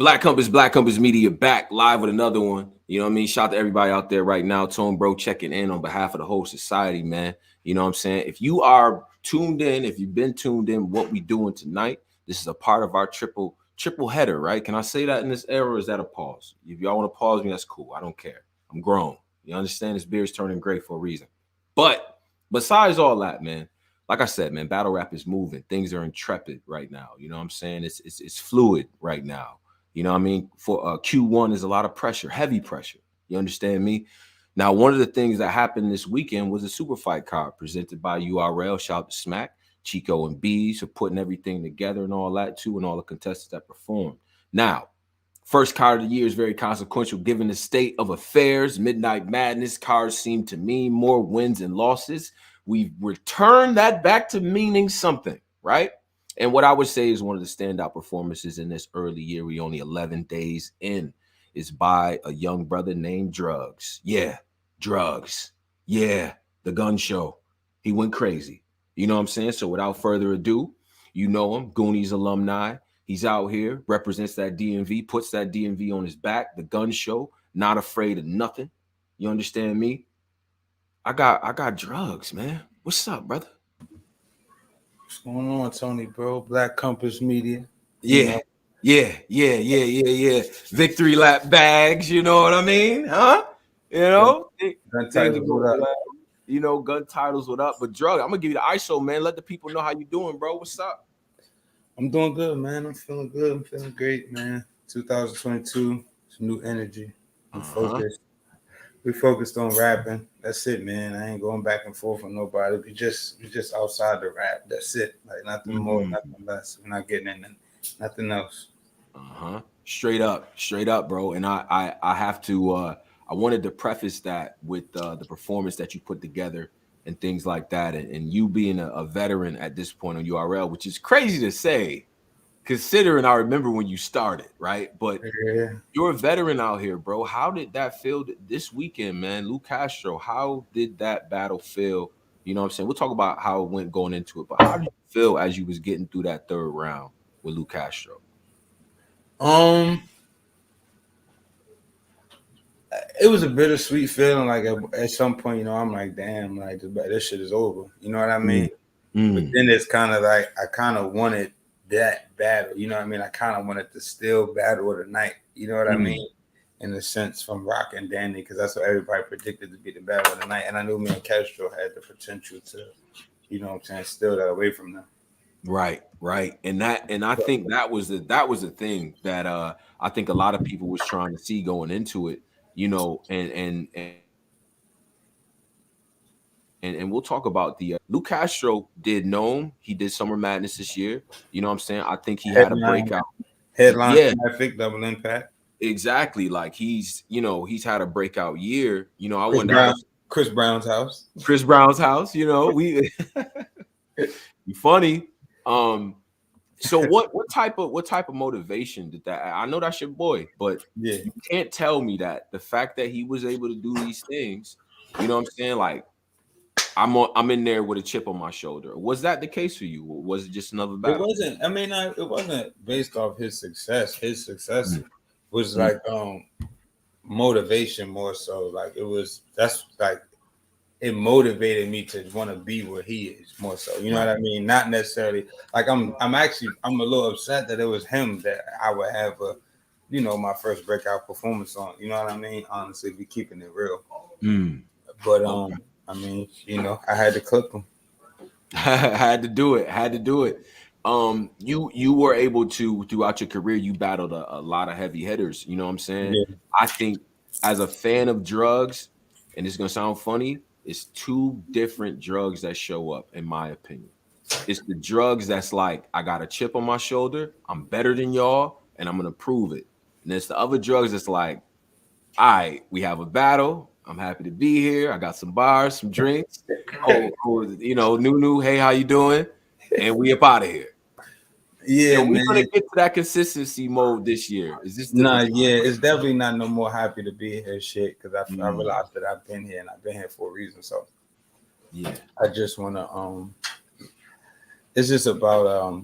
Black Compass Media back live with another one. You know what I mean? Shout out to everybody out there right now. Tone Bro checking in on behalf of the whole society, man. You know what I'm saying? If you are tuned in, if you've been tuned in, what we doing tonight, this is a part of our triple header, right? Can I say that in this era, or is that a pause? If y'all want to pause me, that's cool. I don't care. I'm grown. You understand? This beard's turning gray for a reason. But besides all that, man, like I said, man, battle rap is moving. Things are intrepid right now. You know what I'm saying? It's fluid right now. You know what I mean? For Q1 is a lot of pressure, heavy pressure. You understand me? Now, one of the things that happened this weekend was a super fight card presented by URL. Shout out to Smack, Chico, and Bees for putting everything together and all that too, and all the contestants that performed. Now, first card of the year is very consequential given the state of affairs. Midnight Madness cards seem to mean more wins and losses. We've returned that back to meaning something, right? And what I would say is one of the standout performances in this early year, we only 11 days in, is by a young brother named Drugz. Yeah, Drugz. Yeah, the gun show. He went crazy. You know what I'm saying? So without further ado, you know him, Goonies alumni. He's out here, represents that DMV, puts that DMV on his back. The gun show, not afraid of nothing. You understand me? I got Drugz, man. What's up, brother? What's going on, Tony, bro? Black Compass Media. Yeah. Victory lap bags, you know what I mean? Huh? You know? Guntitles, what up? You know, Guntitles, what up? But Drug, I'm gonna give you the ISO, man. Let the people know how you doing, bro. What's up? I'm doing good, man. I'm feeling good. I'm feeling great, man. 2022, some new energy. I'm focused. We focused on rapping. That's it, man. I ain't going back and forth with nobody. We just outside the rap. That's it. Like nothing more, nothing less. We're not getting in nothing else. Straight up, bro. And I have to I wanted to preface that with the performance that you put together and things like that, and you being a veteran at this point on URL, which is crazy to say, considering I remember when you started, right? But yeah. You're a veteran out here, bro. How did that feel this weekend, man? Lu Castro, how did that battle feel? You know what I'm saying? We'll talk about how it went going into it, but how did you feel as you was getting through that third round with Lu Castro? It was a bittersweet feeling. Like at some point, you know, I'm like, damn, like this shit is over. You know what I mean? But then it's kind of like I kind of wanted that battle. You know what I mean? I kind of wanted the still battle of the night. You know what I mean? In a sense, from Rock and Danny, because that's what everybody predicted to be the battle of the night. And I knew me and Castro had the potential to, you know what I'm saying, steal that away from them. Right. And I think that was the thing that I think a lot of people was trying to see going into it, you know, and we'll talk about the Lu Castro did Gnome. He did Summer Madness this year. You know what I'm saying? I think he had a breakout. Headline traffic, double impact. Exactly. Like he's had a breakout year. You know, I wonder Chris Brown's house. You know, we funny. So what type of motivation did that? I know that's your boy, but yeah, you can't tell me that the fact that he was able to do these things, you know what I'm saying? Like I'm in there with a chip on my shoulder. Was that the case for you? Or was it just another battle? It wasn't. I mean, it wasn't based off his success. His success was like motivation more so. Like that's like it motivated me to want to be where he is more so. You know what I mean? Not necessarily like I'm a little upset that it was him that I would have my first breakout performance on. You know what I mean? Honestly, be keeping it real. But I mean, you know, I had to clip him. Had to do it. You were able to, throughout your career, you battled a lot of heavy hitters. You know what I'm saying? Yeah. I think as a fan of Drugz, and it's gonna sound funny, it's two different Drugz that show up, in my opinion. It's the Drugz that's like, I got a chip on my shoulder, I'm better than y'all, and I'm gonna prove it. And it's the other Drugz that's like, all right, we have a battle. I'm happy to be here. I got some bars, some drinks. You know, Nunu, hey, how you doing? And we up out of here. Yeah, and we're gonna get to that consistency mode this year. Is this it's definitely not no more happy to be here shit because I realized that I've been here and I've been here for a reason. So yeah, I just wanna it's just about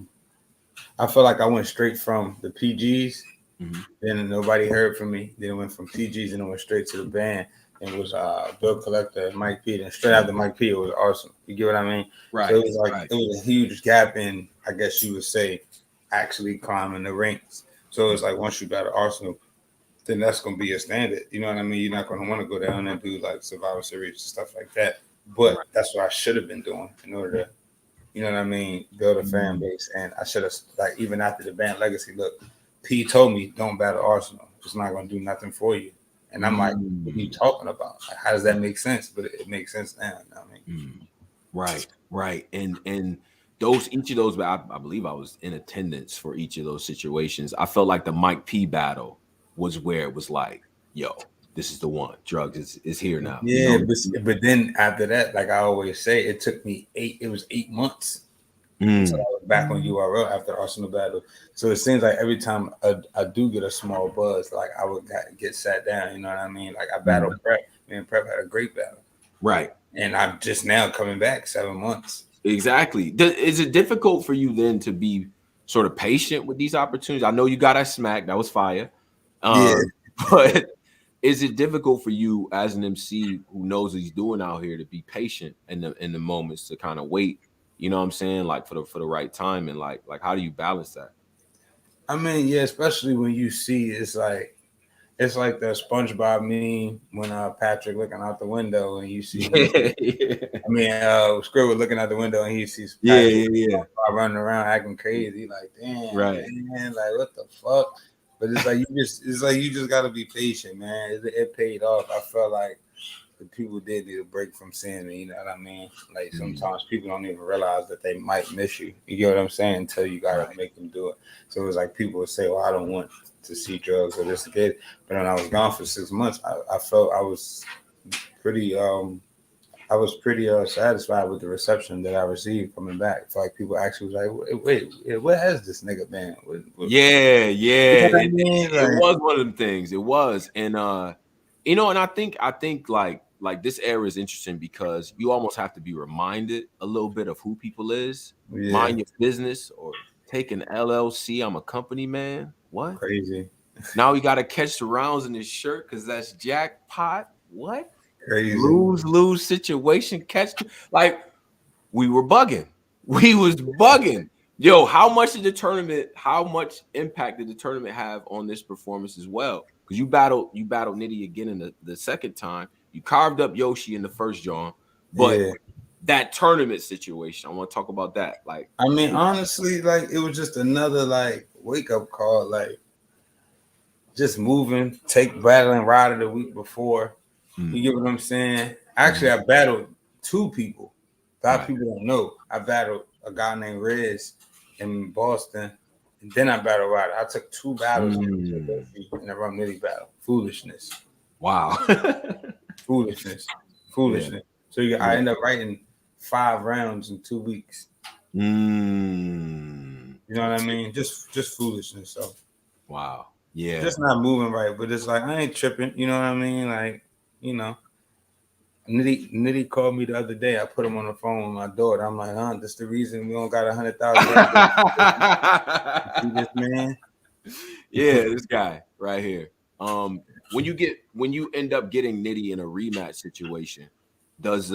I feel like I went straight from the PGs Then nobody heard from me. Then it went from PGs and it went straight to the band. And it was Bill Collector and Mike P. And straight after Mike P, it was Arsenal. You get what I mean? Right. So it was like it was a huge gap in, I guess you would say, actually climbing the ranks. So it's like once you battle Arsenal, then that's gonna be a standard. You know what I mean? You're not gonna want to go down and do like Survivor Series and stuff like that. But that's what I should have been doing in order to, you know what I mean, build a fan base. And I should have, like, even after the band legacy, look, P told me don't battle Arsenal. It's not gonna do nothing for you. And I'm like, what are you talking about? Like, how does that make sense? But it makes sense now. You know what I mean? Right. And those each of those, I believe I was in attendance for each of those situations. I felt like the Mike P battle was where it was like, yo, this is the one. Drugz is here now. Yeah, you know? but then after that, like I always say, it took me 8 months until I was back on URL after the Arsenal battle. So it seems like every time I do get a small buzz, like I would get sat down, you know what I mean? Like I battled Prep. Me and Prep had a great battle. Right. And I'm just now coming back 7 months. Exactly. Is it difficult for you then to be sort of patient with these opportunities? I know you got that smack. That was fire. But is it difficult for you as an MC who knows what he's doing out here to be patient in the moments to kind of wait? You know what I'm saying? Like for the right time, and like how do you balance that? I mean, yeah, especially when you see it's like the SpongeBob meme when Patrick looking out the window and you see I mean Squidward looking out the window and he sees Patrick running around acting crazy, like damn, man, like what the fuck? But it's like you just gotta be patient, man. It paid off. I felt like the people did need a break from seeing me, you know what I mean? Like sometimes people don't even realize that they might miss you. You get what I'm saying? Until you gotta make them do it. So it was like people would say, well, I don't want to see Drugz or this kid. But when I was gone for 6 months, I felt I was pretty satisfied with the reception that I received coming back. I felt like people actually was like, wait, what has this nigga been? Yeah. You know what I mean? It was one of them things. It was. And you know, and I think like this era is interesting because you almost have to be reminded a little bit of who people is. Mind your business or take an LLC. I'm a company man. What? Crazy. Now we got to catch the rounds in his shirt because that's jackpot. What? Crazy. Lose situation. Catch like we were bugging. We was bugging. Yo, how much impact did the tournament have on this performance as well? Because you battled Nitty again in the second time. You carved up Yoshi in the first John, but that tournament situation, I want to talk about that. Like, I mean, honestly, like it was just another like wake up call. Like, just moving, take battling Ryder the week before. You get what I'm saying? Actually, I battled 2 people. A lot of people don't know. I battled a guy named Rez in Boston, and then I battled Ryder. I took 2 battles in the Rum Nitty battle. Foolishness. Wow. Foolishness. Yeah. So I end up writing 5 rounds in 2 weeks. You know what I mean? Just foolishness. So wow. Yeah. Just not moving right, but it's like I ain't tripping. You know what I mean? Like, you know. Nitty called me the other day. I put him on the phone with my daughter. I'm like, that's the reason we don't got 100,000. See this man? Yeah, this guy right here. When you end up getting Nitty in a rematch situation, is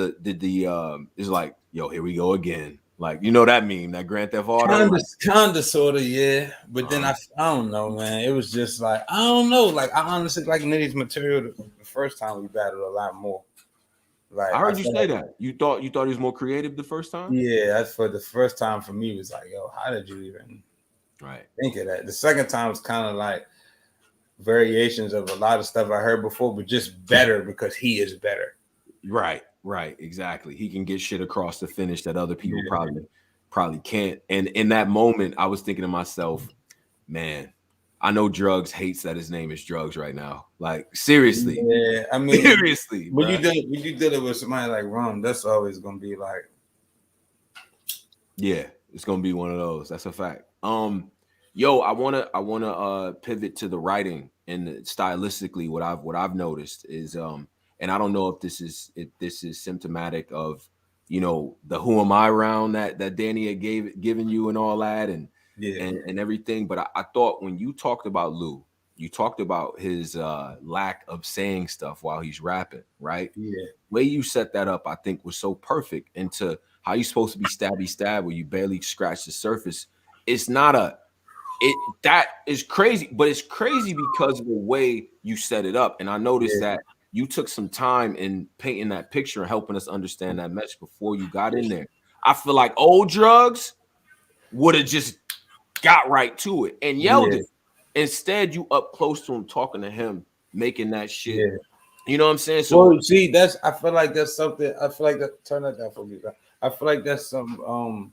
like, yo, here we go again. Like, you know that meme, that Grand Theft Auto? Kinda, sorta, yeah. But then I don't know, man. It was just like, I don't know. Like, I honestly like Nitty's material the first time we battled a lot more. Like, I heard you say that. You thought he was more creative the first time? Yeah, that's for the first time for me. It was like, yo, how did you even think of that? The second time was kind of like variations of a lot of stuff I heard before, but just better because he is better. Right, exactly. He can get shit across the finish that other people probably can't. And in that moment, I was thinking to myself, man, I know Drugz hates that his name is Drugz right now. Like, seriously. Yeah, I mean, seriously. When you did it with somebody like Rum, that's always gonna be like, yeah, it's gonna be one of those. That's a fact. Yo, I wanna pivot to the writing and stylistically. What I've noticed is and I don't know if this is symptomatic of, you know, the Who Am I round that Danny had given you and all that and everything. But I thought when you talked about Lu you talked about his lack of saying stuff while he's rapping, right? Yeah. The way you set that up, I think, was so perfect into how you're supposed to be stab where you barely scratch the surface. It's not a that is crazy, but it's crazy because of the way you set it up. And I noticed that you took some time in painting that picture and helping us understand that message before you got in there. I feel like old Drugz would have just got right to it and yelled it. Instead, you up close to him, talking to him, making that shit. Yeah. You know what I'm saying? So, well, see, I feel like that's something. I feel like that. Turn that down for me. I feel like that's some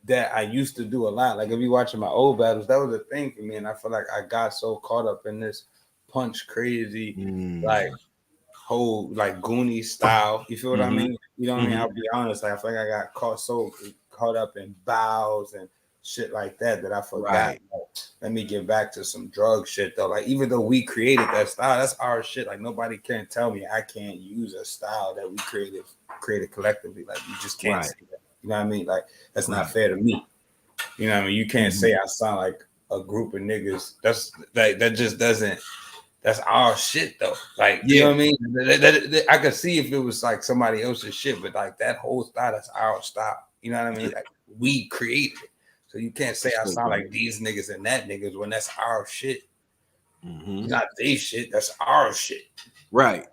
that I used to do a lot. Like if you watching my old battles, that was a thing for me, and I feel like I got so caught up in this punch crazy, like whole like Goonies style. You feel what I mean? You know what I mean? I'll be honest. Like I feel like I got caught up in bows and shit like that I forgot. Right. Like, let me get back to some drug shit though. Like even though we created that style, that's our shit. Like nobody can tell me I can't use a style that we created collectively. Like you just can't say that. You know what I mean? Like that's not fair to me. You know what I mean? You can't say I sound like a group of niggas. That's like that just doesn't. That's our shit though. Like you know what I mean? I could see if it was like somebody else's shit, but like that whole style, that's our style. You know what I mean? Like we created it. So you can't say I sound like these niggas and that niggas when that's our shit. Not they shit. That's our shit. Right.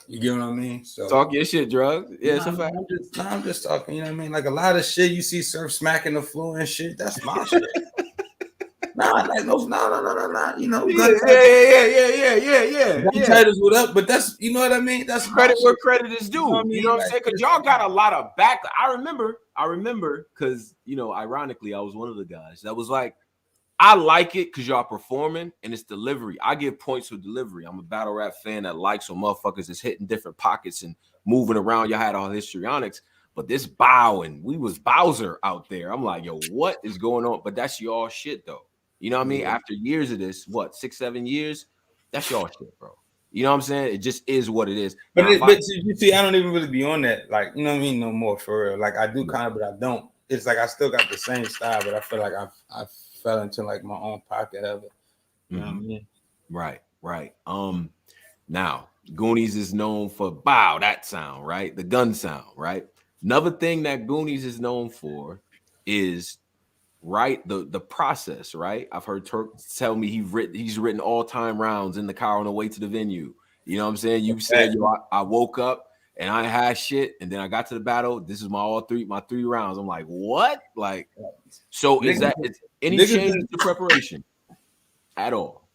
You get what I mean? So talk your shit, Drugz. Yeah, it's a fact. I'm just talking. You know what I mean? Like a lot of shit you see Surf smacking the floor and shit. That's my shit. No. You know, yeah. Guntitles, what up? But that's, you know what I mean? That's credit where credit is due. You know what I'm saying? Because y'all got a lot of back. I remember, because ironically, I was one of the guys that was like, I like it because y'all performing and it's delivery. I give points for delivery. I'm a battle rap fan that likes when motherfuckers is hitting different pockets and moving around. Y'all had all histrionics, but this bow and we was Bowser out there. I'm like, yo, what is going on? But that's y'all shit though. You know what I mean? After years of this, 6-7 years, that's y'all shit, bro. You know what I'm saying? It just is what it is. But you see, I don't even really be on that. Like, you know what I mean? No more for real. Like I do kind of, but I don't. It's like I still got the same style, but I feel like I've fell into like my own pocket of it. You know what I mean? Right. Now Goonies is known for bow, that sound, right? The gun sound, right? Another thing that Goonies is known for is the process, right? I've heard Turk tell me he's written all-time rounds in the car on the way to the venue. You know what I'm saying? You said, yo, I woke up and I had shit, and then I got to the battle. This is my three rounds. I'm like, what? Like, so is any change in the preparation at all?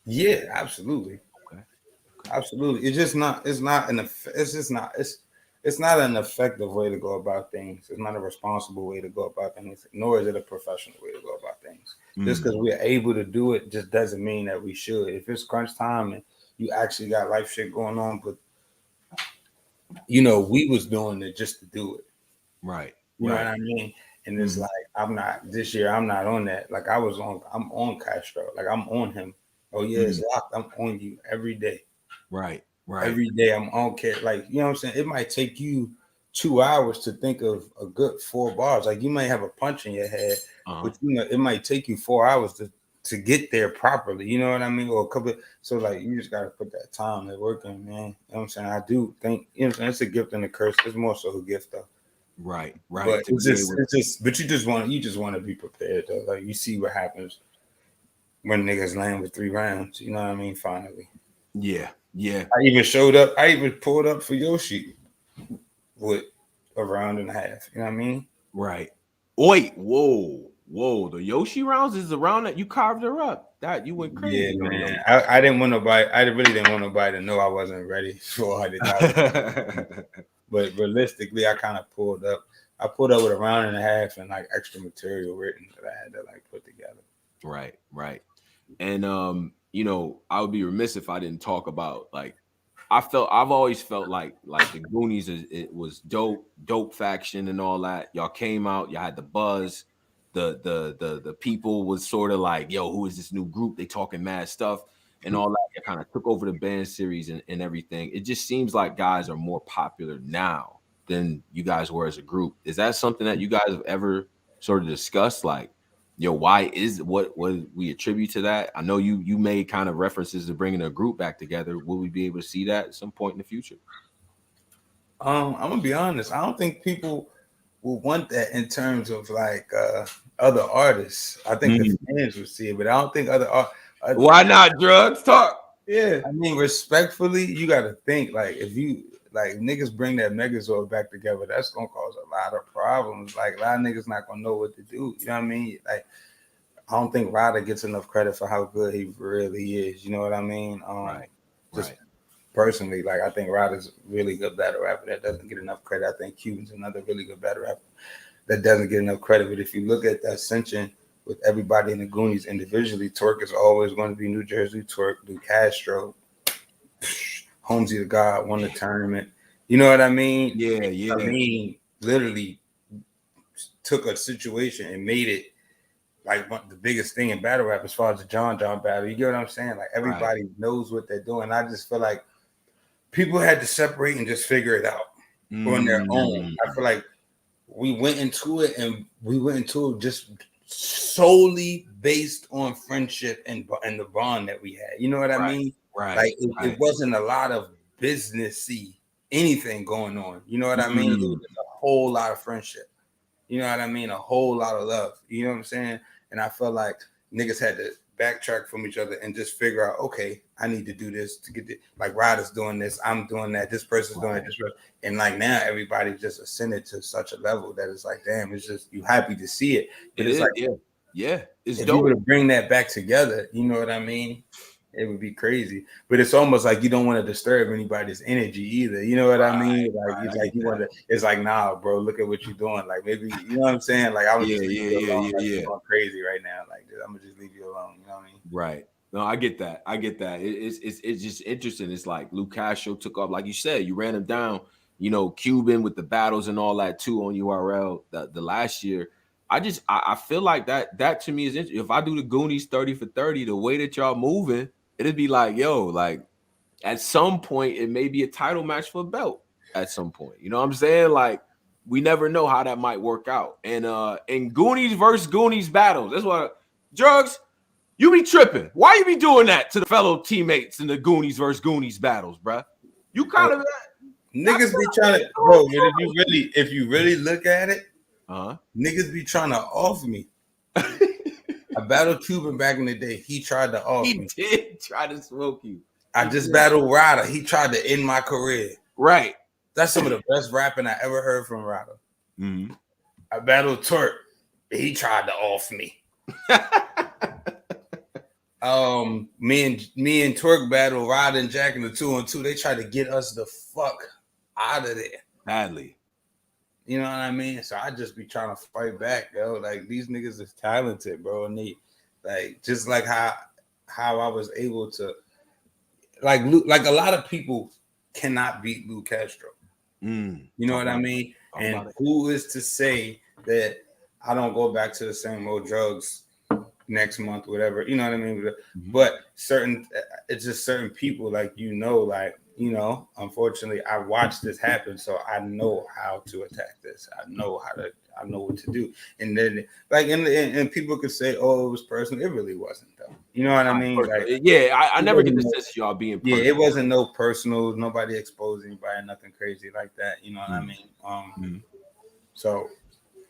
Yeah, absolutely. Okay. Absolutely. It's not an effective way to go about things. It's not a responsible way to go about things, nor is it a professional way to go about things. Just because we're able to do it just doesn't mean that we should. If it's crunch time and you actually got life shit going on, but you know, we was doing it just to do it. Right. You know what I mean? And it's like, I'm not on that. Like I'm on Castro. Like I'm on him. Oh yeah, it's locked. I'm on you every day. Right. Every day I'm on care. Like, you know what I'm saying? It might take you 2 hours to think of a good 4 bars. Like you might have a punch in your head, but you know, it might take you 4 hours to get there properly. You know what I mean? Or a couple. So like you just gotta put that time and work in, man. You know what I'm saying? I do think, you know what I'm saying, it's a gift and a curse. It's more so a gift though. Right. But but you just want to be prepared though. Like you see what happens when niggas land with 3 rounds. You know what I mean? Finally. Yeah. I even pulled up for Yoshi with a round and a half. You know what I mean? Right. Wait, whoa. The Yoshi rounds is the round that you carved her up. That you went crazy. Yeah, man. I didn't want nobody. I really didn't want nobody to know I wasn't ready for 100,000. But realistically, I kind of pulled up. I pulled up with a round and a half and like extra material written that I had to like put together. Right. And you know, I would be remiss if I didn't talk about like I've always felt like the Goonies it was dope faction and all that. Y'all came out, y'all had the buzz. The people was sort of like, yo, who is this new group? They talking mad stuff and all that. It kind of took over the band series and everything. It just seems like guys are more popular now than you guys were as a group. Is that something that you guys have ever sort of discussed? Like, why is what we attribute to that? I know you made kind of references to bringing a group back together. Will we be able to see that at some point in the future? I'm gonna be honest. I don't think people will want that in terms of like other artists. I think the fans will see it, but I don't think other Why not? Drugz talk. Yeah, I mean, respectfully, you got to think like if you like niggas bring that Megazord back together, that's gonna cause a lot of problems. Like a lot of niggas not gonna know what to do. You know what I mean? Like I don't think Ryder gets enough credit for how good he really is. You know what I mean? Just personally, like I think Ryder's a really good battle rapper that doesn't get enough credit. I think Cuban's another really good battle rapper that doesn't get enough credit. But if you look at that ascension with everybody in the Goonies individually, Twerk is always going to be New Jersey Twerk. Lu Castro, Holmesy the God won the tournament. You know what I mean? Yeah. I mean, literally took a situation and made it like the biggest thing in battle rap as far as the John battle. You get what I'm saying? Like everybody knows what they're doing. I just feel like people had to separate and just figure it out on their own. I feel like we went into it just solely based on friendship and the bond that we had. You know what I mean? Right. Like it wasn't a lot of businessy anything going on. You know what I mean? It was just a whole lot of friendship. You know what I mean? A whole lot of love. You know what I'm saying? And I felt like niggas had to backtrack from each other and just figure out, okay, I need to do this to get like Ryder's doing this, I'm doing that, this person's doing it, and like now everybody just ascended to such a level that it's like, damn, it's just you happy to see it. But it's like, it's if dope. You were to bring that back together, you know what I mean? It would be crazy, but it's almost like you don't want to disturb anybody's energy either. You know what I mean? Like you want to. It's like, nah, bro, look at what you're doing. Like maybe you know what I'm saying. Like I was going crazy right now. Like I'm gonna just leave you alone. You know what I mean? Right. No, I get that. It's just interesting. It's like Lu Castro took off, like you said. You ran him down. You know, Cuban with the battles and all that too on URL the last year. I feel like that to me is interesting. If I do the Goonies 30 for 30, the way that y'all moving, it'd be like, yo, like at some point it may be a title match for a belt at some point. You know what I'm saying? Like we never know how that might work out. And in Goonies versus Goonies battles, that's what Drugz, you be tripping. Why you be doing that to the fellow teammates in the Goonies versus Goonies battles, bruh? You kind of niggas be trying to, bro. If you really look at it, niggas be trying to off me. I battled Cuban back in the day. He tried to off me. He did try to smoke you. I just battled Ryder. He tried to end my career. Right. That's some of the best rapping I ever heard from Ryder. I battled Twerk. He tried to off me. Me and Twerk battled Ryder and Jack in the 2-on-2. They tried to get us the fuck out of there. Badly. You know what I mean? So I just be trying to fight back, yo. Like these niggas is talented, bro. And they like just like how I was able to like a lot of people cannot beat Lu Castro. You know what I mean? And who is to say that I don't go back to the same old Drugz next month, whatever, you know what I mean? But it's just certain people, like, unfortunately I watched this happen, so I know how to attack this. I know what to do. And then like, and people could say, oh, it was personal. It really wasn't though. You know what I mean? Like, I never get the sense y'all being personal. Yeah, it wasn't no personal, nobody exposed anybody, nothing crazy like that. You know what I mean? So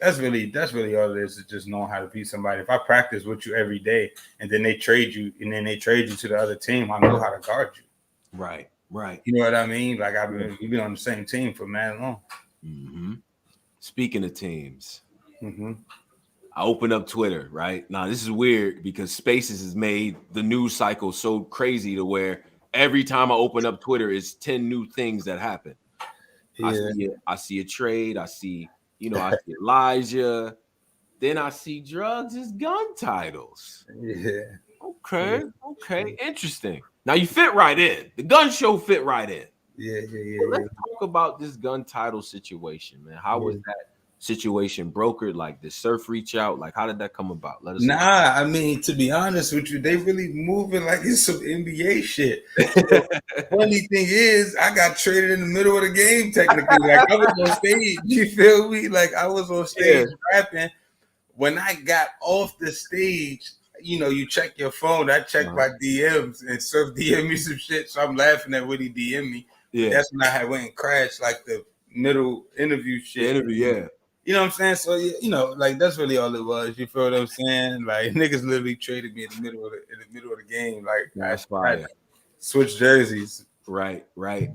that's really all it is just knowing how to beat somebody. If I practice with you every day and then they trade you to the other team, I know how to guard you. Right. You know what I mean? Like we've been on the same team for mad long. Speaking of teams, I opened up Twitter, right? Now this is weird because Spaces has made the news cycle so crazy to where every time I open up Twitter, it's 10 new things that happen. Yeah. I see a trade. I see Elijah. Then I see Drugz' Guntitles. Yeah. Okay. Interesting. Now you fit right in. The gun show fit right in. Yeah. Let's talk about this Guntitles situation, man. How was that situation brokered? Like, did Surf reach out? Like, how did that come about? Let us know. I mean, to be honest with you, they really moving like it's some NBA shit. Funny thing is, I got traded in the middle of the game technically. Like, I was on stage. You feel me? Like, I was on stage rapping when I got off the stage, you know, you check your phone. I checked my DMs and Surf DM me some shit. So I'm laughing at what he DM me. Yeah. That's when I had went and crashed like the middle interview shit. The interview, yeah. You know what I'm saying? So you know, like that's really all it was. You feel what I'm saying? Like niggas literally traded me in the middle of the game. Like that's fine. Switch jerseys. Right.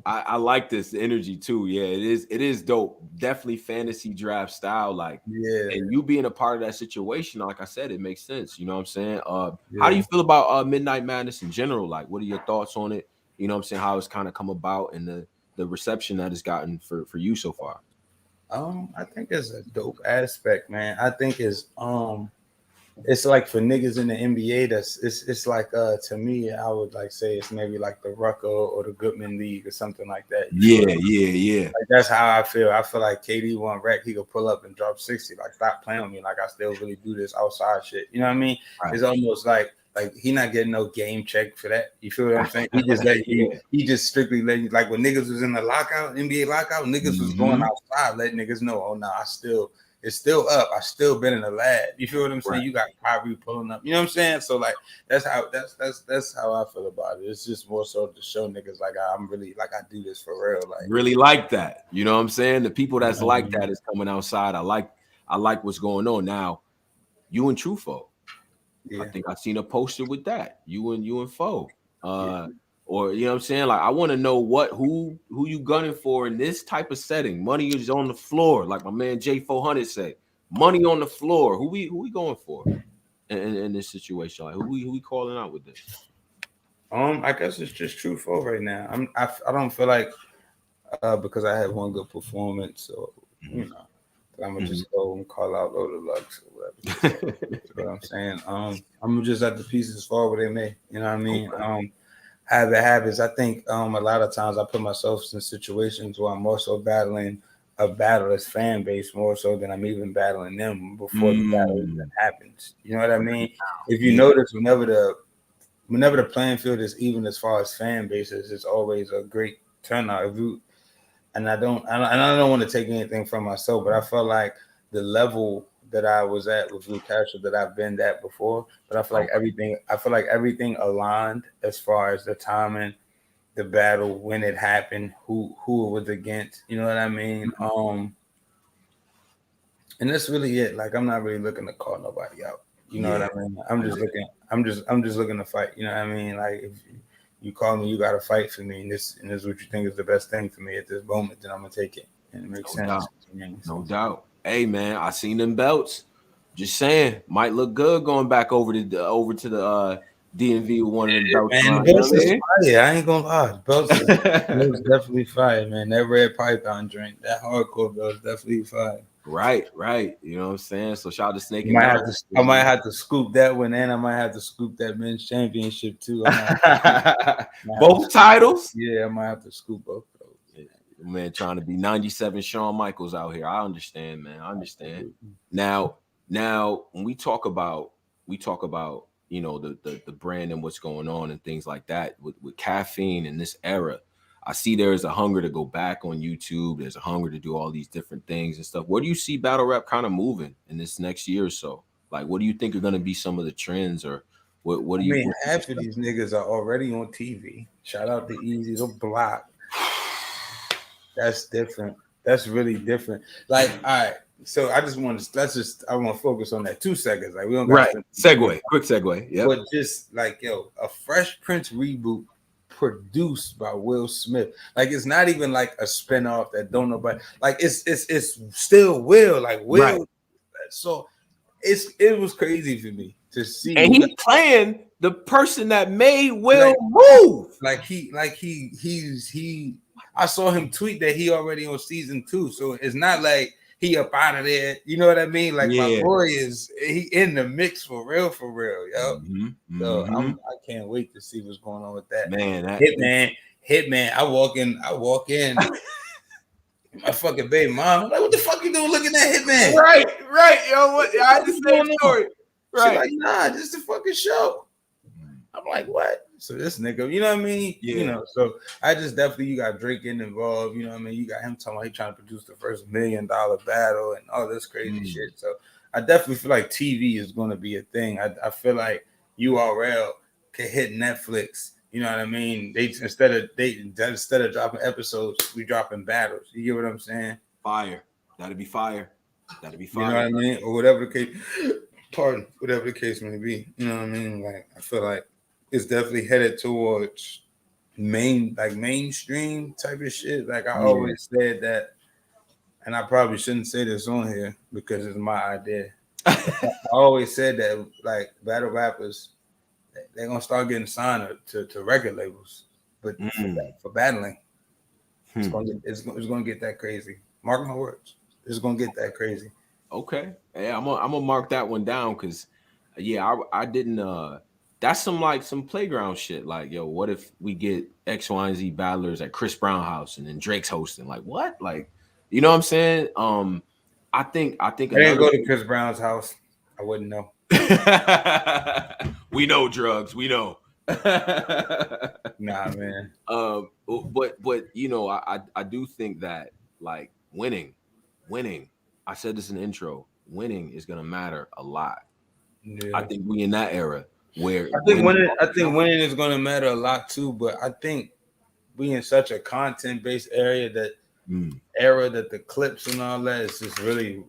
I like this energy too. Yeah, it is dope. Definitely fantasy draft style. Like, yeah. And you being a part of that situation, like I said, it makes sense. You know what I'm saying? How do you feel about Midnight Madness in general? Like, what are your thoughts on it? You know what I'm saying? How it's kind of come about and the reception that it's gotten for you so far. I think it's a dope aspect, man. I think it's like for niggas in the NBA, it's like to me, I would like say it's maybe like the Rucker or the Goodman League or something like that. Yeah. Like that's how I feel. I feel like KD won rec, he could pull up and drop 60. Like stop playing with me. Like I still really do this outside shit. You know what I mean? Right. It's almost like he not getting no game check for that. You feel what I'm saying? He just let you. He just strictly let you. Like when niggas was in the lockout, NBA lockout, niggas was going outside, letting niggas know. Oh no, it's still up. I still been in the lab. You feel what I'm saying? Right. You got Kyrie pulling up. You know what I'm saying? So like that's how I feel about it. It's just more so to show niggas like I'm really like I do this for real. Like really like that. You know what I'm saying? The people that's like that is coming outside. I like what's going on now. You and Trufo. Yeah. I think I seen a poster with that. You and Fo. Or you know what I'm saying? Like I want to know who you gunning for in this type of setting. Money is on the floor, like my man J400 said. Money on the floor. Who we going for in this situation? Like who we calling out with this? I guess it's just Trufo right now. I don't feel like because I had one good performance, so you know. I'm gonna just go and call out Loaded Lux or whatever. That's what I'm saying. I'm just at the pieces fall where they may. You know what I mean? Okay. Habits. I think a lot of times I put myself in situations where I'm also battling a battler's fan base more so than I'm even battling them before the battle even happens. You know what I mean? If you notice, whenever the playing field is even as far as fan bases, it's always a great turnout. And I don't want to take anything from myself, but I felt like the level that I was at with Lu Castro that I've been at before, but I feel like everything aligned as far as the timing, the battle, when it happened, who it was against, you know what I mean? And that's really it. Like I'm not really looking to call nobody out. You know what I mean? I'm just looking to fight. You know what I mean? Like if you call me, you got to fight for me, and this is what you think is the best thing for me at this moment, then I'm gonna take it, and it makes sense. No doubt. Hey man, I seen them belts. Just saying, might look good going back over to the DMV with one of them belts. Man, the belts is fire. I ain't gonna lie, the belts is definitely fire, man. That red python drink, that hardcore belt is definitely fire. Right. You know what I'm saying? So shout out to Snake. I might have to scoop that one, and I might have to scoop that men's championship too. Both titles? Yeah, I might have to scoop both of those. Yeah, man, trying to be 97 Shawn Michaels out here. I understand, man. I understand. Now, when we talk about you know the brand and what's going on and things like that with caffeine in this era. I see there is a hunger to go back on YouTube. There's a hunger to do all these different things and stuff. Where do you see battle rap kind of moving in this next year or so? Like, what do you think are going to be some of the trends, or what do you? I mean, half of these niggas are already on TV. Shout out to Easy the Block. That's different. That's really different. Like, all right. So I want to focus on that 2 seconds. Like we don't got quick segue. Yeah. But just like a Fresh Prince reboot produced by Will Smith. Like it's not even like a spinoff that don't nobody like it's still Will, like Will. Right. So it was crazy for me to see. And he's playing the person that made Will move. I saw him tweet that he already on season 2. So it's not like he up out of there, you know what I mean? Like my boy he in the mix for real, yo. So I can't wait to see what's going on with that. Man, Hitman. I walk in. My fucking baby mom. I'm like, what the fuck you doing looking at Hitman? Right, yo. What? I had the same story. Right. She's like, nah, this is the fucking show. I'm like, what? So this nigga, you know what I mean? Yeah. You know, so I just definitely, you got Drake getting involved, you know what I mean? You got him talking about he trying to produce the first $1 million battle and all this crazy shit. So I definitely feel like TV is going to be a thing. I feel like URL can hit Netflix. You know what I mean? They instead of dropping episodes, we dropping battles. You get what I'm saying? Fire. That'd be fire. That'd be fire. You know what I mean? Or whatever the case. Pardon, whatever the case may be. You know what I mean? Like I feel like it's definitely headed towards mainstream type of shit. Like I always said that, and I probably shouldn't say this on here because it's my idea. I always said that like battle rappers, they're gonna start getting signed to record labels, but for battling, it's gonna get that crazy. Mark my words, it's gonna get that crazy. Okay, yeah, I'm gonna mark that one down because, yeah, I didn't. That's some playground shit. Like, yo, what if we get X, Y, and Z battlers at Chris Brown house and then Drake's hosting? Like, what? Like, you know what I'm saying? I think I didn't go to Chris Brown's house. I wouldn't know. We know Drugz. We know. Nah, man. But you know, I do think that like winning. I said this in the intro. Winning is gonna matter a lot. Yeah. I think we in that era where I think winning is gonna matter a lot too. But I think we in such a content-based area that that the clips and all that is just really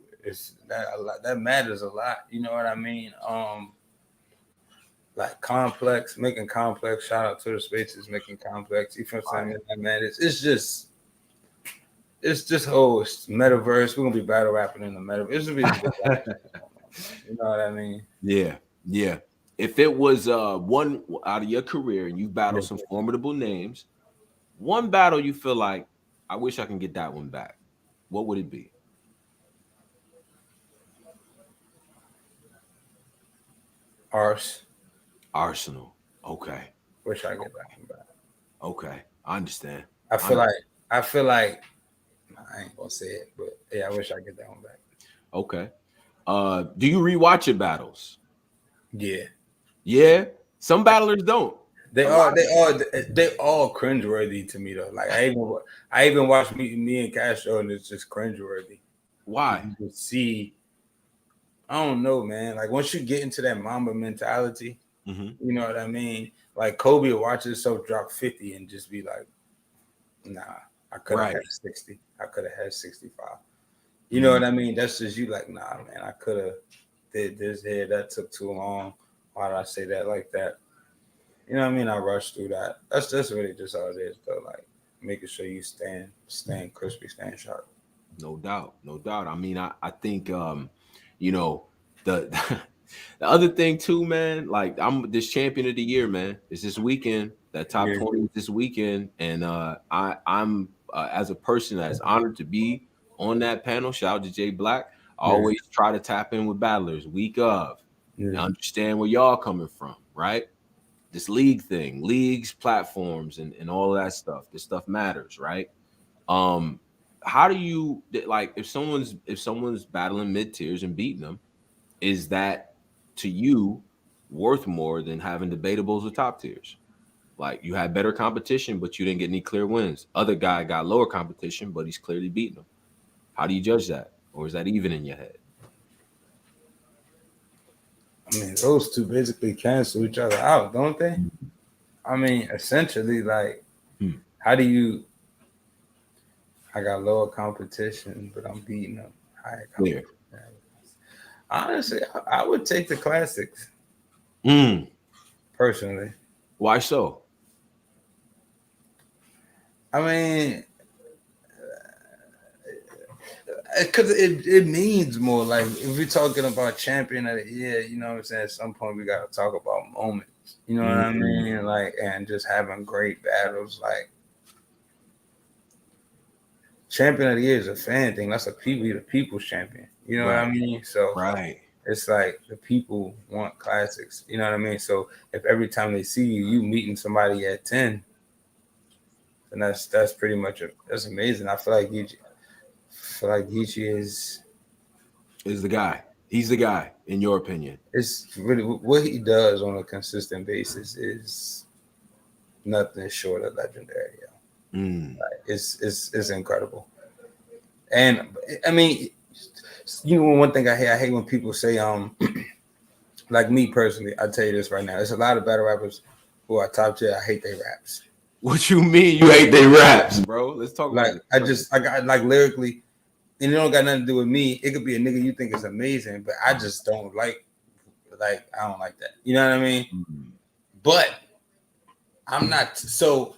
that matters a lot. You know what I mean? Like Complex, making Complex. Shout out to the spaces making Complex. You feel what I'm saying? That matters. It's just whole metaverse. We're gonna be battle rapping in the metaverse. It's gonna be you know what I mean? Yeah. If it was one out of your career and you battled some formidable names, one battle you feel like I wish I can get that one back, what would it be? Arsenal. Okay. Wish I get that one back. Okay, I understand. I feel like I ain't gonna say it, but yeah, I wish I get that one back. Okay. Do you rewatch your battles? Yeah. Some battlers don't. They all cringeworthy to me though. Like I even watched me and Castro, and it's just cringeworthy. Why? You can see, I don't know, man. Like once you get into that Mamba mentality, you know what I mean? Like Kobe will watch himself drop 50 and just be like, nah, I could have had 60. I could have had 65. You know what I mean? That's just you like, nah, man, I could have did this here. That took too long. Why did I say that like that? You know what I mean? I rushed through that. That's really just all it is, though. Like making sure you stand crispy, stand sharp. No doubt. I mean, I think you know, the the other thing too, man, like I'm this champion of the year, man. It's this weekend. That top 20 is this weekend. And I'm as a person that's honored to be on that panel, shout out to Jay Black. I always try to tap in with battlers week of and understand where y'all coming from, right? This league thing, leagues, platforms, and all of that stuff. This stuff matters, right? How do you like if someone's battling mid tiers and beating them, is that to you worth more than having debatables with top tiers? Like you had better competition, but you didn't get any clear wins. Other guy got lower competition, but he's clearly beating them. How do you judge that? Or is that even in your head? I mean, those two basically cancel each other out, don't they? I mean, essentially, like, how do you? I got lower competition, but I'm beating them. Higher competition. Honestly, I would take the classics. Personally. Why so? I mean, because it means more. Like if we're talking about champion of the year, you know what I'm saying? At some point we got to talk about moments. You know what I mean? Like, and just having great battles. Like champion of the year is a fan thing. That's the people's champion. You know what I mean? So it's like the people want classics. You know what I mean? So if every time they see you meeting somebody at 10, then that's pretty much that's amazing. I feel like Geechee is the guy. He's the guy, in your opinion. It's really what he does on a consistent basis is nothing short of legendary. Like, it's incredible. And I mean, You know, one thing I hate when people say, like me personally, I'll tell you this right now. There's a lot of battle rappers who are top tier. I hate their raps. What you mean you hate their raps, bro? Let's talk Like, about it. I got like lyrically, and it don't got nothing to do with me. It could be a nigga you think is amazing, but I just don't like I don't like that. You know what I mean? Mm-hmm. But I'm not. So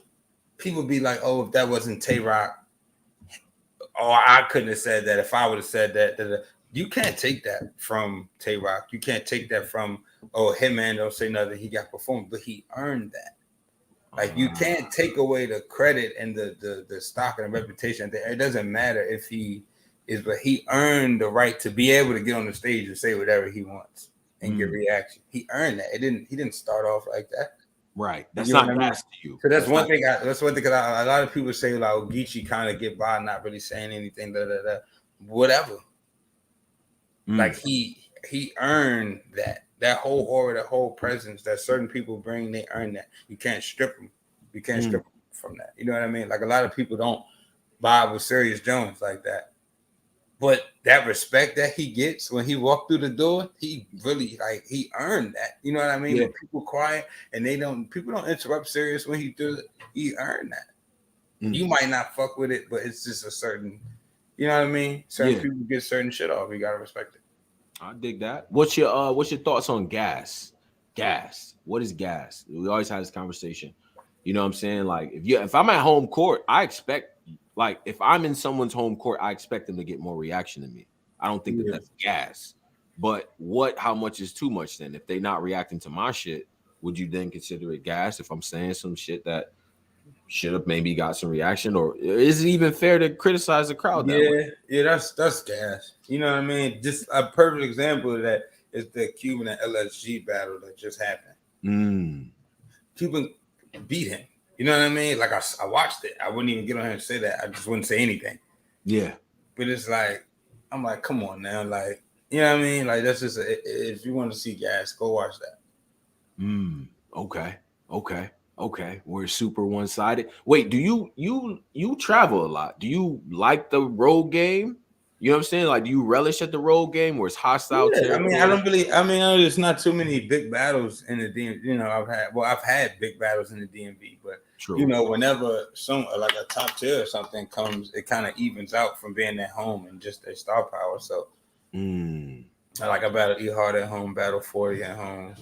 people be like, oh, if that wasn't Tay Rock, oh, I couldn't have said that. If I would have said that. You can't take that from Tay Rock. You can't take that from, oh, Hitman don't say nothing. He got performed, but he earned that. Like, you can't take away the credit and the stock and the reputation. It doesn't matter if he is, but he earned the right to be able to get on the stage and say whatever he wants and get reaction. He earned that. He didn't start off like that. Right. That's not gas to you. So that's one thing. That's one thing. Because a lot of people say like, Geechee kind of get by not really saying anything. Whatever. Like he earned that whole aura, that whole presence that certain people bring. They earn that. You can't strip them. You can't strip them from that. You know what I mean? Like a lot of people don't vibe with Serious Jones like that. But that respect that he gets when he walked through the door, he really he earned that. You know what I mean? Yeah. When people quiet and people don't interrupt Serious when he does it, he earned that. You might not fuck with it, but it's just a certain, you know what I mean? Certain people get certain shit off. You gotta respect it. I dig that. What's your thoughts on gas? Gas. What is gas? We always had this conversation. You know what I'm saying? Like if I'm at home court, I expect if I'm in someone's home court, I expect them to get more reaction than me. I don't think that's gas. But how much is too much then? If they're not reacting to my shit, would you then consider it gas if I'm saying some shit that should have maybe got some reaction? Or is it even fair to criticize the crowd that way? Yeah, that's gas. You know what I mean? Just a perfect example of that is the Cuban and LSG battle that just happened. Cuban beat him. You know what I mean? Like I watched it. I wouldn't even get on here and say that. I just wouldn't say anything. Yeah. But it's like, I'm like, come on now. Like, you know what I mean? Like, that's just, if you want to see gas, go watch that. Okay. We're super one-sided. Wait, do you travel a lot? Do you like the road game? You know what I'm saying? Like, do you relish at the road game where it's hostile territory? There's not too many big battles in the DMV. You know, I've had big battles in the DMV, but True. You know, whenever some like a top tier or something comes, it kind of evens out from being at home and just their star power. So, I battled E Hard at home, battle 40 at home,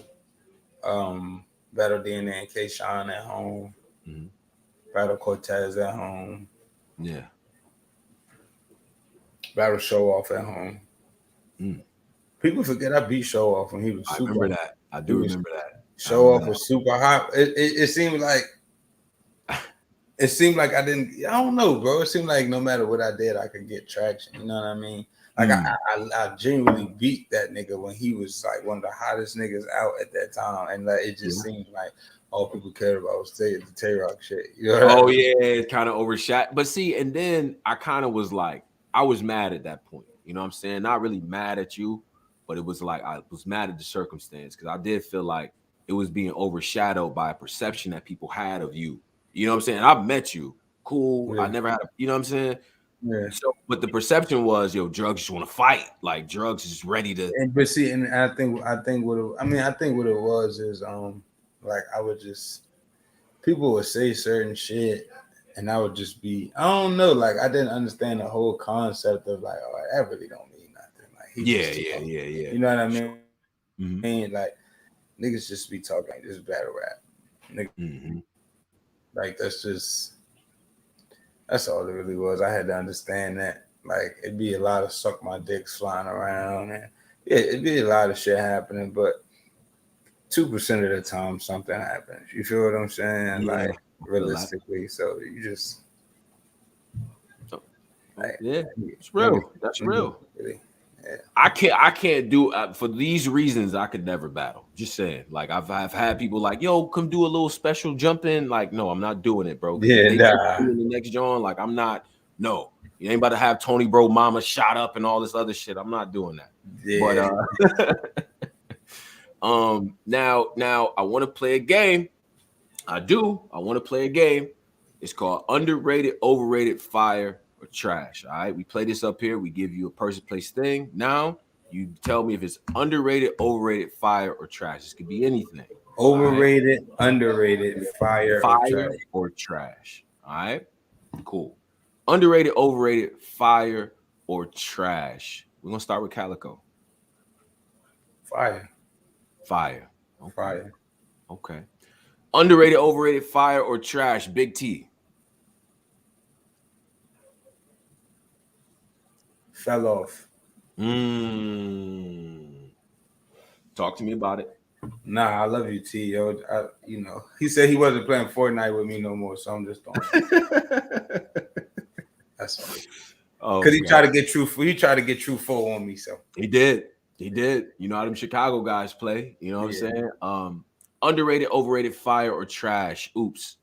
battle DNA and K Sean at home, battle Cortez at home. Yeah. Battle Show Off at home. People forget I beat Show Off when he was super. I remember that. I do remember that. Show Off was super hot. It seemed like I didn't. I don't know, bro. It seemed like no matter what I did, I could get traction. You know what I mean? Like I genuinely beat that nigga when he was like one of the hottest niggas out at that time, and like it just seemed like all people cared about was the Tay-Rock shit. You know it kind of overshot. But see, and then I kind of was like, I was mad at that point. You know what I'm saying? Not really mad at you, but it was like I was mad at the circumstance because I did feel like it was being overshadowed by a perception that people had of you. You know what I'm saying? I've met you. Cool. Yeah. I never had you know what I'm saying? Yeah. So, but the perception was, Drugz just want to fight. Like Drugz is ready to. And I think what it was is like I would just people would say certain shit. And I would just be, I don't know, like I didn't understand the whole concept of like, oh, that really don't mean nothing. Like, yeah. You know what I mean? Sure. Like niggas just be talking like this battle rap. Like that's all it really was. I had to understand that. Like it'd be a lot of suck my dicks flying around, and it'd be a lot of shit happening, but 2% of the time something happens. You feel what I'm saying? Yeah. Like realistically, so you just it's real. That's real. Yeah. I can't do for these reasons. I could never battle. Just saying. Like I've had people like, yo, come do a little special jump in. Like, no, I'm not doing it, bro. Yeah, the next John. Like, I'm not. No, you ain't about to have Tony Bro Mama shot up and all this other shit. I'm not doing that. Yeah. But now I want to play a game. I want to play a game. It's called Underrated, Overrated, Fire. or trash. All right, we play this up here. We give you a person, place, thing. Now you tell me if it's underrated, overrated, fire, or trash. This could be anything. Overrated, underrated, fire, or trash. All right, cool. Underrated, overrated, fire, or trash. We're gonna start with Calico. Fire. Fire. Okay. Fire. Okay. Underrated, overrated, fire, or trash. Big T. Fell off. Talk to me about it. Nah, I love you, T. Yo, he said he wasn't playing Fortnite with me no more, so I'm just throwing. That's all. Oh, because he tried to get true. He tried to get true full on me. So he did. He did. You know how them Chicago guys play. You know what I'm saying? Underrated, overrated, fire, or trash. Oops.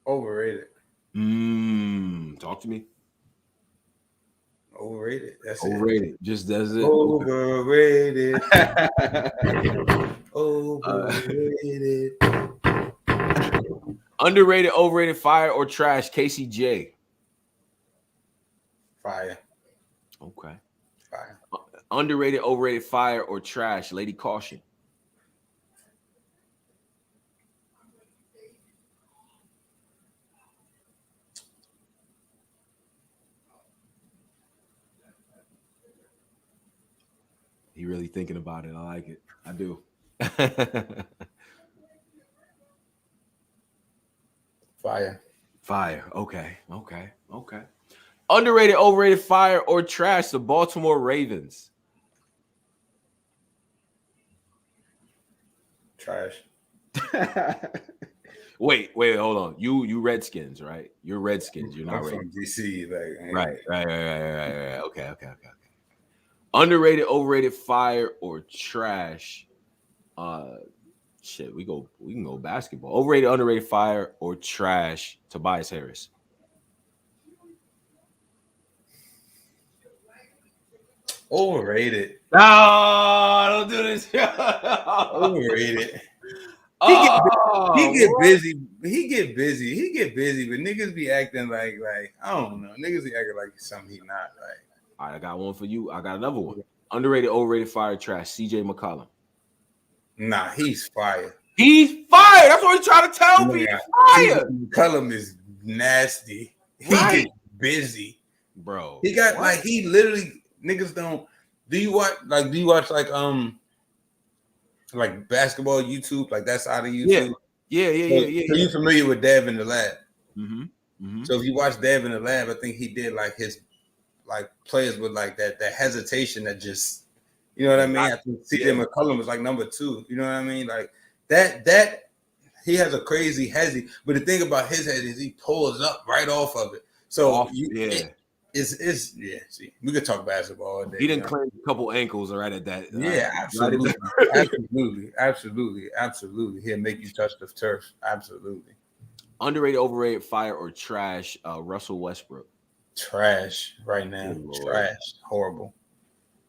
Overrated. Talk to me. Overrated. That's overrated. Just does it. Overrated. Overrated. Underrated, overrated, fire, or trash. KCJ. Fire. Okay. Fire. Underrated, overrated, fire, or trash. Lady Caution. He really thinking about it. I like it. I do. Fire. Fire. Okay. Underrated, overrated, fire, or trash. The Baltimore Ravens. Trash. Wait, hold on. You Redskins, right? You're Redskins. You're not from DC, right. Okay. Underrated, overrated, fire, or trash. Shit, we can go basketball. Overrated, underrated, fire, or trash. Tobias Harris. Overrated. No, don't do this. Overrated. He get busy. He get busy, but niggas be acting like I don't know. Niggas be acting like something he not like. All right, I got one for you. I got another one. Underrated, overrated, fire, trash. CJ McCollum. Nah, he's fire. He's fire. That's what he's trying to tell me. Fire. McCollum is nasty. He gets busy, bro. He got he literally niggas don't. Do you watch like basketball YouTube, like that side of YouTube? Yeah. So you familiar with Dev in the Lab? Mm-hmm. So if you watch Dev in the Lab, I think he did like his players with like that hesitation that just, you know what I mean? I think CJ McCollum was like number 2. You know what I mean? Like that he has a crazy hezzy, but the thing about his head is he pulls up right off of it. So see, we could talk basketball all day. He didn't claim a couple ankles right at that. Yeah, absolutely. He'll make you touch the turf. Absolutely. Underrated, overrated, fire, or trash. Russell Westbrook. Trash right now. Trash. Horrible.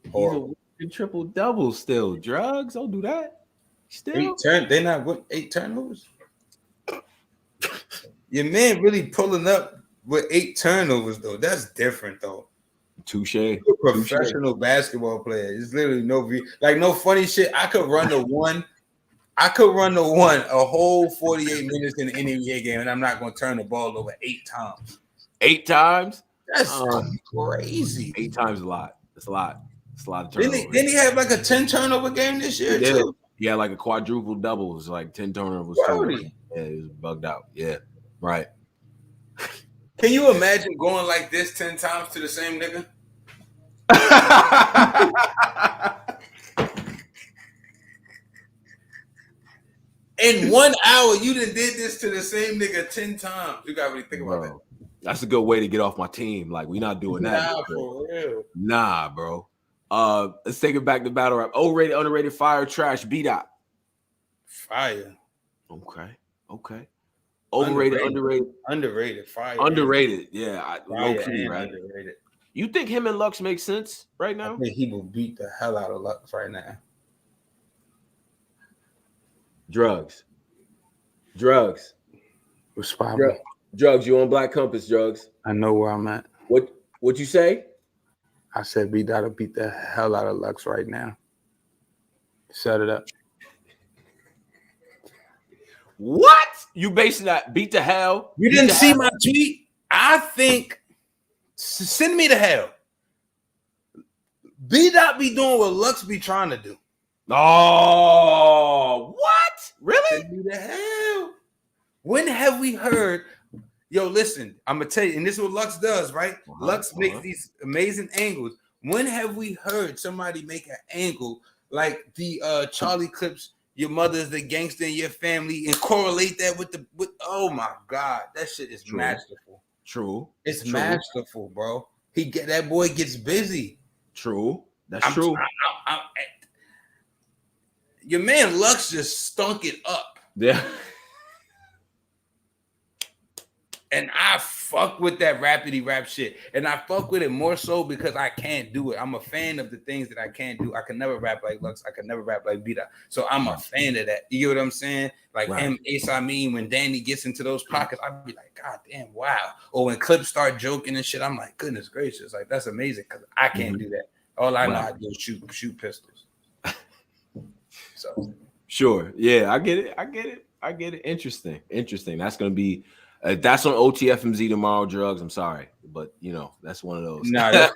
He's a triple double still. Drugz. Don't do that. Still. They're not with 8 turnovers. Your man really pulling up with 8 turnovers though. That's different though. Touche. Professional basketball player. It's literally no funny shit. I could run the one a whole 48 minutes in the NBA game, and I'm not going to turn the ball over 8 times. 8 times? That's crazy. 8 times is a lot. It's a lot. It's a lot of turnovers. Didn't he have like a 10 turnover game this year too? Yeah, like a quadruple double. It was like 10 turnovers. Yeah, it was bugged out. Yeah, right. Can you imagine going like this 10 times to the same nigga? In 1 hour, you done did this to the same nigga 10 times. You gotta really think about that. That's a good way to get off my team. Like, we not doing that. Nah, for real. Nah, bro. Let's take it back to battle rap. Overrated, underrated, fire, trash, B-Dot. Fire. Okay. Overrated, underrated, fire. Underrated, yeah. Low key, right? Underrated. You think him and Lux make sense right now? I think he will beat the hell out of Lux right now. Drugz. Drugz. What's poppin'? Drugz. You on Black Compass, Drugz. I know where I'm at. What you say? I said B-Dot'll beat the hell out of Lux right now. Set it up. What? You basing that beat the hell? You didn't see my tweet? I think send me to hell. B-Dot be doing what Lux be trying to do. Oh, what? Really? Send me to hell. When have we heard? Yo, listen, I'm gonna tell you, and this is what Lux does, right? Lux makes these amazing angles. When have we heard somebody make an angle like the Charlie Clips, your mother's the gangster in your family, and correlate that with oh my God, that shit is masterful. True. It's masterful, bro. That boy gets busy. True. That's true. Your man Lux just stunk it up. Yeah. And I fuck with that rapidy rap shit. And I fuck with it more so because I can't do it. I'm a fan of the things that I can't do. I can never rap like Lux. I can never rap like B-Dot. So I'm a fan of that. You know what I'm saying? Like him, Ace, I mean, when Danny gets into those pockets, I'd be like, God damn, wow. Or when Clips start joking and shit, I'm like, goodness gracious. Like, that's amazing because I can't do that. All I know how to do is shoot pistols. So sure. Yeah, I get it. Interesting. That's going to be that's on OTFMZ tomorrow, Drugz. I'm sorry, but you know that's one of those. No,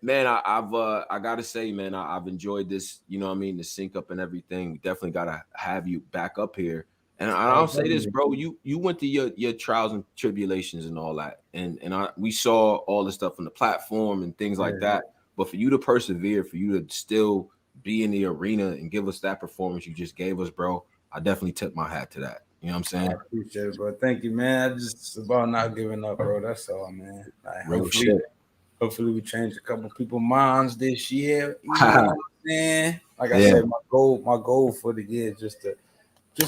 man, I gotta say, man, I've enjoyed this. You know what I mean, the sync up and everything. We definitely gotta have you back up here. And I'll say this, bro. You went to your trials and tribulations and all that, and we saw all the stuff on the platform and things like that. But for you to persevere, for you to still be in the arena and give us that performance you just gave us, bro, I definitely tip my hat to that. You know what I'm saying? I appreciate it, bro. Thank you, man. I just about not giving up, bro. That's all, man. Like, hopefully we change a couple people's minds this year. You know what I'm saying? Like I said, my goal for the year is just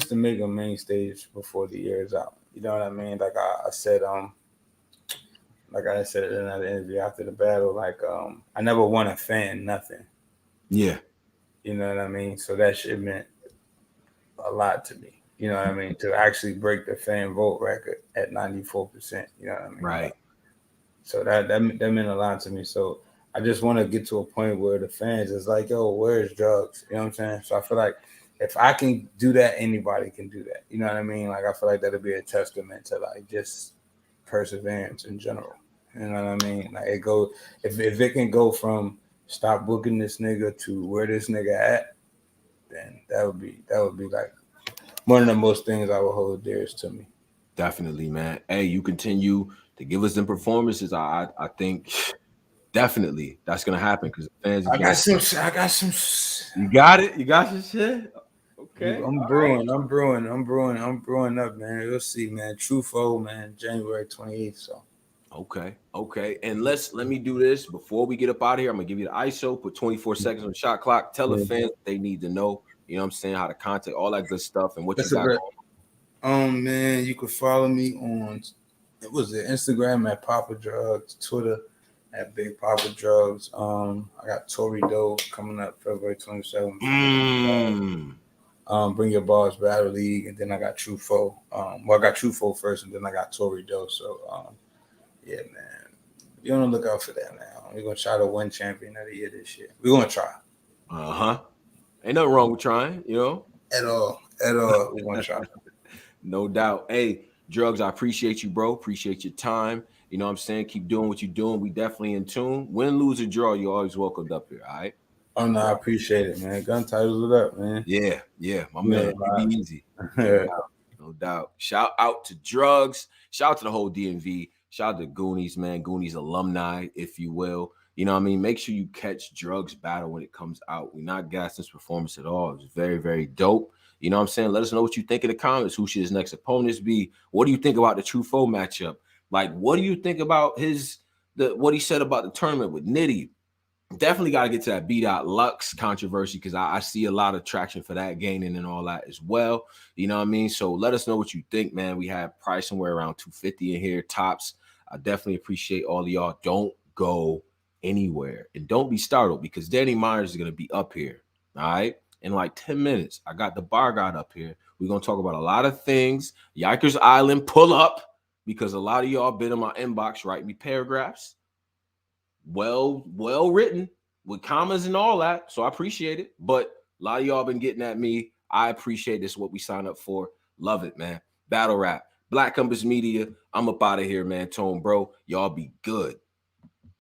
to make a main stage before the year is out. You know what I mean? Like I said in another interview after the battle, like I never won a fan nothing. Yeah. You know what I mean? So that shit meant a lot to me. You know what I mean? To actually break the fan vote record at 94%. You know what I mean? Right. So that meant a lot to me. So I just want to get to a point where the fans is like, yo, where's Drugz? You know what I'm saying? So I feel like if I can do that, anybody can do that. You know what I mean? Like I feel like that'll be a testament to like just perseverance in general. You know what I mean? Like it go if it can go from stop booking this nigga to where this nigga at, then that would be like one of the most things I would hold dearest to me. Definitely, man. Hey, you continue to give us them performances. I think definitely that's gonna happen because fans. I got some. You got it. You got your shit. Okay. I'm brewing up, man. You'll see, man. True Foe, man. January 28th. So. Okay. And let me do this before we get up out of here. I'm gonna give you the ISO. Put 24 seconds on the shot clock. Tell the fans what they need to know. You know what I'm saying? How to contact, all that good stuff, and what you got going. Man, you can follow me on Instagram at Papa Drugz, Twitter at Big Papa Drugz. I got Tory Doe coming up February 27th. Bring Your Bars Battle League, and then I got True Foe. I got True Foe first, and then I got Tory Doe. So, yeah, man, be on the lookout for that now. We're gonna try to win champion of the year this year. We're gonna try. Ain't nothing wrong with trying, you know. At all. We're gonna try. No doubt. Hey, Drugz, I appreciate you, bro. Appreciate your time. You know what I'm saying? Keep doing what you're doing. We definitely in tune. Win, lose, or draw, you're always welcomed up here, all right? Oh, no, I appreciate it, man. Guntitles it up, man. Yeah. My man, be easy. No doubt. Shout out to Drugz. Shout out to the whole DMV. Shout out to Goonies, man. Goonies alumni, if you will. You know what I mean? Make sure you catch Drugz battle when it comes out. We're not gassing this performance at all. It was very, very dope. You know what I'm saying? Let us know what you think in the comments. Who should his next opponents be? What do you think about the True Foe matchup? Like, what do you think about what he said about the tournament with Nitty? Definitely got to get to that B-Dot Lux controversy because I see a lot of traction for that gaining and all that as well. You know what I mean? So let us know what you think, man. We have price somewhere around $250 in here, tops. I definitely appreciate all of y'all. Don't go anywhere and don't be startled because Danny Myers is going to be up here. All right. in like 10 minutes. I got the bar guide up here. We're going to talk about a lot of things. Yikers Island, pull up, because a lot of y'all been in my inbox, write me paragraphs. Well written with commas and all that. So I appreciate it. But a lot of y'all been getting at me. I appreciate this, what we signed up for. Love it, man. Battle rap. Black Compass Media. I'm up out of here, man. Tone, bro. Y'all be good.